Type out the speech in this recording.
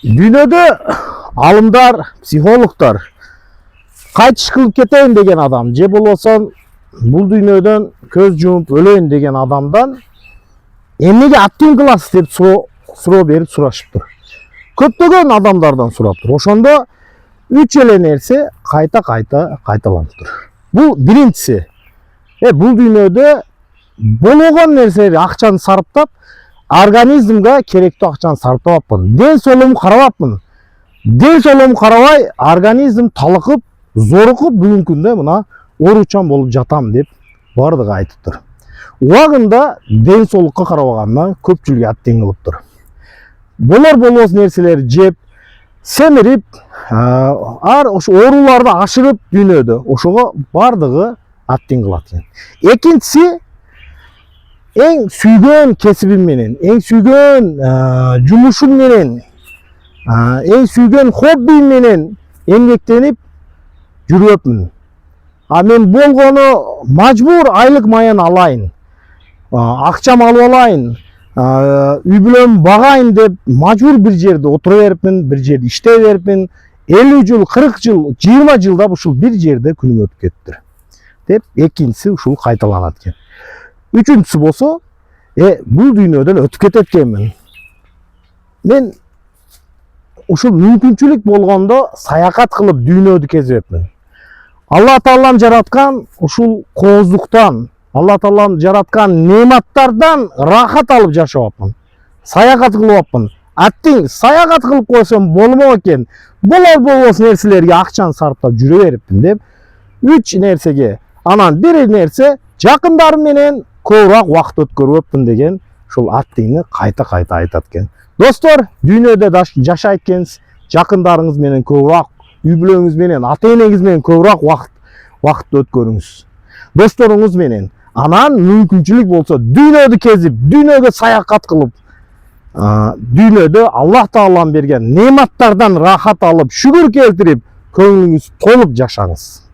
Дүйнөдө алымдар, психологдор кайтыш кылып кетейин деген адам же болбосо бул дүйнөдөн көз жумуп өлөйүн деген адамдан эмнеге аттың кыласыз деп суроо берип сурашыптыр. Көптөгөн адамдардан сураптыр. Ошондо үч эле нерсе кайталанып тур. Бул биринчиси, бул дүйнөдө болгон нерселерге акчаны сарптап, организмге керектүү акчаны сарптабапмын. Ден соолугумду карабапмын. Ден соолугумду карабай, организм талыкып, зорукуп бүгүнкү күндө мына ооручан болуп жатам деп бардыгы айтыптыр. Убагында ден соолукка карабаганына көпчүлүк аттең кылыптыр. Болор нерселерди жеп, семирип, ошо ооруларды ашырып дүйнөдө, ошого бардыгы аттең кылат экен. Экинчиси, эң сүйгөн кесибим менен, эң сүйгөн жумушум менен, эң сүйгөн хоббим менен эмгектенип жүрөпмүн. Мен болгону мажбур айлык маян алайын, акчам алып алайын, үй бүлөмдү багайын деп мажбур бир жерде отура берипмин, бир жерде иштей берипмин. 50 жыл, 40 жыл, 20 жылда ушул бир жерде күнүм өтүп кетти деп экинчиси ушул кайталанат экен. Үчүнчүсү болсо, бул дүйнөдөн өтүп кетет экенмин. Мен ушул мүмкүнчүлүк болгондо саякат кылып дүйнөдү кезбепмин. Алла Таалам жараткан ушул кооздуктан, Алла Таалам жараткан неаматтардан рахат алып жашабапмын. Саякат кылбапмын. Аттең саякат кылып койсом болмок экен. Болбос нерселерге акчаны сарптап жүрө берипмин деп үч нерсеге, анан бир нерсе жакындарым менен көбүрөөк убакыт өткөрүпмүн деген ушул аттеңни кайта айтат экен. Достор, дүйнөдө жашайт экенсиз, жакындарыңыз менен көбүрөөк, үй бүлөңүз менен, ата-энеңиз менен көбүрөөк убакыт өткөрүңүз. Досторуңуз менен. Анан мүмкүнчүлүк болсо дүйнөдү кезип, дүйнөгө саякат кылып, дүйнөдө Аллах Таалам берген неаматтардан рахат алып, шүгүр келтирип, көңүлүңүз толуп жашаңыз.